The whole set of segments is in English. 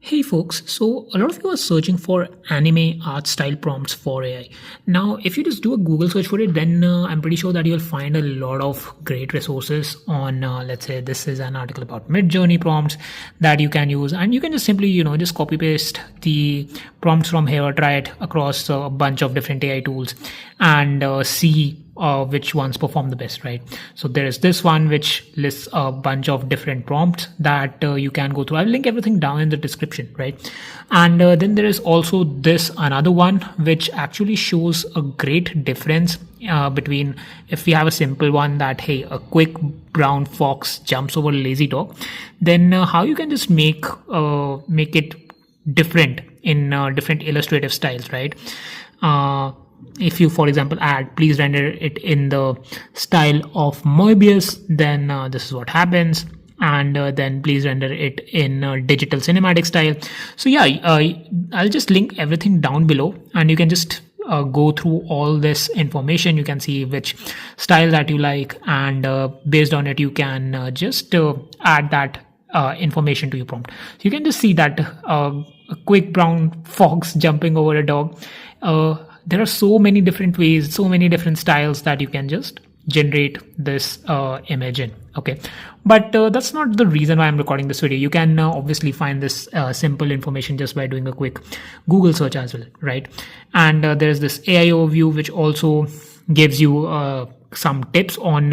Hey folks, so a lot of you are searching for anime art style prompts for AI. Now, if you just do a Google search for it, then I'm pretty sure that you'll find a lot of great resources on, let's say, this is an article about mid-journey prompts that you can use, and you can just simply, just copy paste the prompts from here, try it across a bunch of different AI tools, and see which ones perform the best, right? So there is this one which lists a bunch of different prompts that you can go through. I'll link everything down in the description, right? And then there is also this another one which actually shows a great difference between if we have a simple one that, hey, a quick brown fox jumps over a lazy dog, then how you can just make it different in different illustrative styles, right? If you, for example, add please render it in the style of Mobius, then this is what happens. And then please render it in digital cinematic style. So yeah, I'll just link everything down below, and you can just go through all this information. You can see which style that you like, and based on it you can just add that information to your prompt. So you can just see that a quick brown fox jumping over a dog. There are so many different ways, so many different styles that you can just generate this image in. Okay, but that's not the reason why I'm recording this video. You can obviously find this simple information just by doing a quick Google search as well, right? And there's this AI overview which also gives you some tips on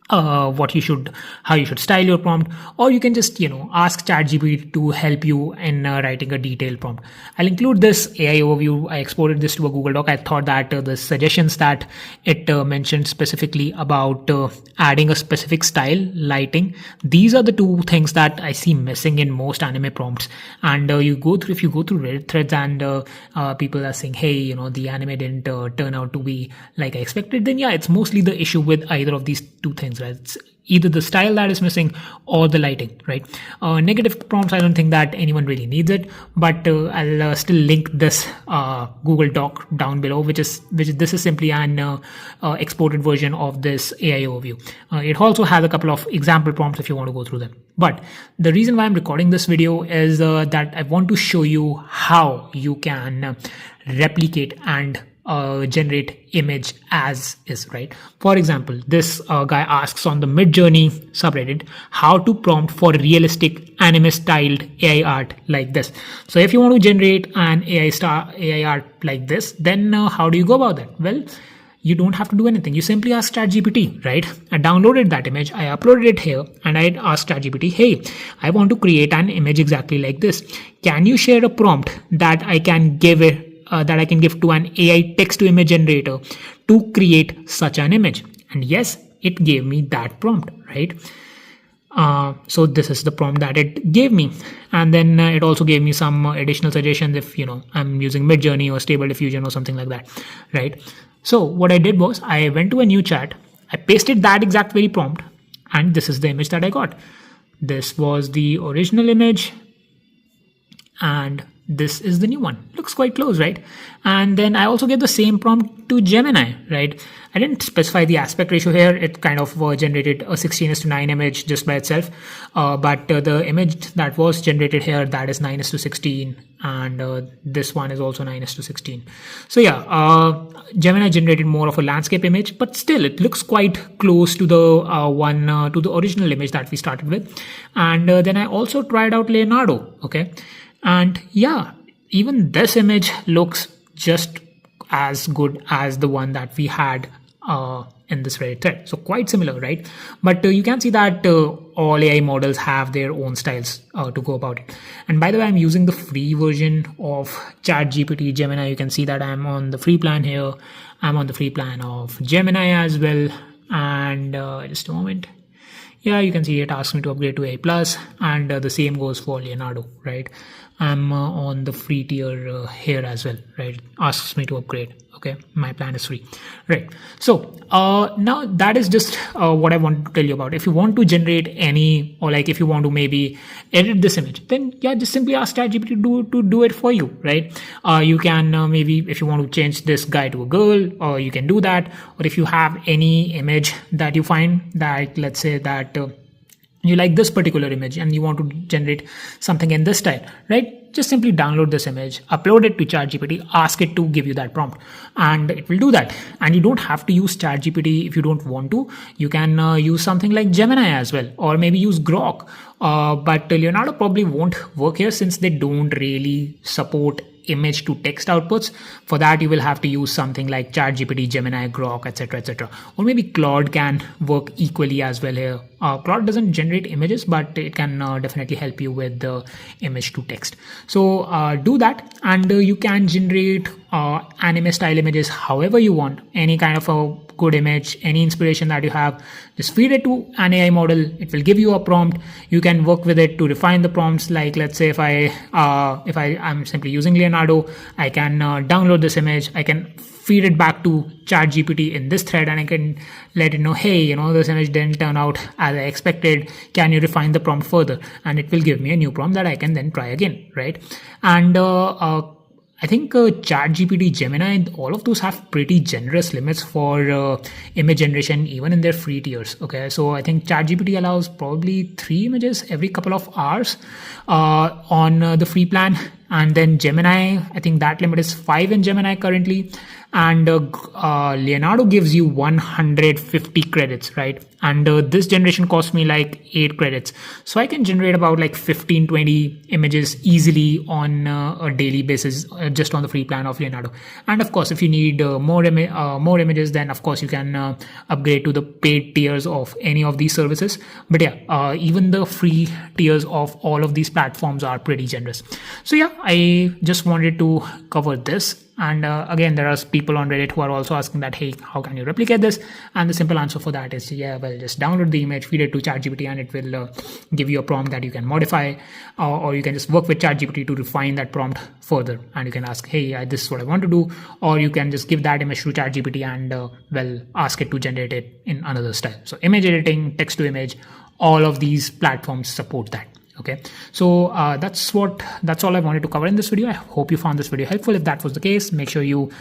how you should style your prompt, or you can just ask ChatGPT to help you in writing a detailed prompt. I'll include this AI overview. I exported this to a Google Doc. I thought that the suggestions that it mentioned specifically about adding a specific style, lighting, these are the two things that I see missing in most anime prompts. And if you go through Reddit threads and people are saying, hey, the anime didn't turn out to be like I expected, then yeah, it's mostly the issue with either of these two things. It's either the style that is missing or the lighting, right? Negative prompts, I don't think that anyone really needs it, but I'll still link this Google Doc down below, which this is simply an exported version of this AI overview. It also has a couple of example prompts if you want to go through them. But the reason why I'm recording this video is that I want to show you how you can replicate and generate image as is, right? For example, this guy asks on the Midjourney subreddit how to prompt for realistic anime styled AI art like this. So if you want to generate an AI art like this, then how do you go about that? Well, you don't have to do anything. You simply ask ChatGPT, right? I downloaded that image, I uploaded it here, and I asked ChatGPT, hey, I want to create an image exactly like this. Can you share a prompt that I can give to an AI text to image generator to create such an image? And yes, it gave me that prompt, right? So this is the prompt that it gave me. And then it also gave me some additional suggestions if, I'm using Midjourney or Stable Diffusion or something like that, right? So what I did was I went to a new chat, I pasted that exact very prompt, and this is the image that I got. This was the original image, and this is the new one. Looks quite close, right? And then I also gave the same prompt to Gemini, right? I didn't specify the aspect ratio here. It kind of generated a 16:9 image just by itself. But the image that was generated here, that is 9:16. And this one is also 9:16. So yeah, Gemini generated more of a landscape image, but still it looks quite close to the original image that we started with. And then I also tried out Leonardo, okay? And yeah, even this image looks just as good as the one that we had in this Reddit thread. So quite similar, right? But you can see that all AI models have their own styles to go about it. And by the way, I'm using the free version of ChatGPT Gemini. You can see that I'm on the free plan here. I'm on the free plan of Gemini as well. And just a moment. Yeah, you can see it asks me to upgrade to A+, and the same goes for Leonardo, right? I'm on the free tier here as well, right? Asks me to upgrade. Okay, my plan is free, right? So now that is just what I want to tell you about. If you want to generate any, or like if you want to maybe edit this image, then yeah, just simply ask ChatGPT to do it for you, right? You can maybe, if you want to change this guy to a girl, or you can do that. Or if you have any image that you find that, let's say that you like this particular image and you want to generate something in this style, right? Just simply download this image, upload it to ChatGPT, ask it to give you that prompt, and it will do that. And you don't have to use ChatGPT if you don't want to. You can use something like Gemini as well, or maybe use Grok. But Leonardo probably won't work here since they don't really support image to text outputs. For that, you will have to use something like ChatGPT, Gemini, Grok, etc., etc. Or maybe Claude can work equally as well here. Claude doesn't generate images, but it can definitely help you with the image to text. So do that, and you can generate anime style images however you want. Any kind of a good image, any inspiration that you have, just feed it to an AI model. It will give you a prompt. You can work with it to refine the prompts. Like, let's say if I'm simply using Leonardo, I can download this image. I can feed it back to ChatGPT in this thread, and I can let it know, hey, this image didn't turn out as I expected. Can you refine the prompt further? And it will give me a new prompt that I can then try again, right? And I think ChatGPT, Gemini, all of those have pretty generous limits for image generation, even in their free tiers. Okay, so I think ChatGPT allows probably 3 images every couple of hours on the free plan. And then Gemini, I think that limit is 5 in Gemini currently. And Leonardo gives you 150 credits, right? And this generation cost me like 8 credits. So I can generate about like 15, 20 images easily on a daily basis, just on the free plan of Leonardo. And of course, if you need more images, then of course you can upgrade to the paid tiers of any of these services. But yeah, even the free tiers of all of these platforms are pretty generous. So yeah, I just wanted to cover this. And again, there are people on Reddit who are also asking that, hey, how can you replicate this? And the simple answer for that is, yeah, well, just download the image, feed it to ChatGPT, and it will give you a prompt that you can modify, or you can just work with ChatGPT to refine that prompt further. And you can ask, hey, this is what I want to do, or you can just give that image to ChatGPT and well, ask it to generate it in another style. So image editing, text to image, all of these platforms support that. Okay, so that's all I wanted to cover in this video. I hope you found this video helpful. If that was the case, make sure you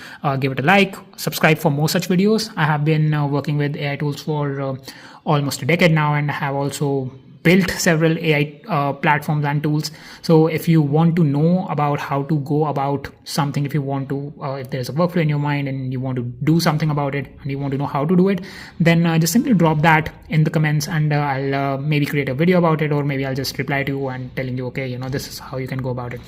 give it a like, subscribe for more such videos. I have been working with AI tools for almost a decade now, and have also built several AI platforms and tools. So if you want to know about how to go about something, if you want to, if there's a workflow in your mind and you want to do something about it and you want to know how to do it, then just simply drop that in the comments, and I'll maybe create a video about it, or maybe I'll just reply to you and telling you, okay, this is how you can go about it.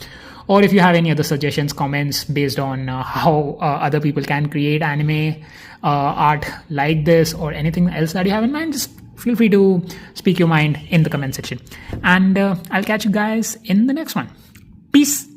Or if you have any other suggestions, comments based on how other people can create anime art like this, or anything else that you have in mind, just feel free to speak your mind in the comment section. And I'll catch you guys in the next one. Peace.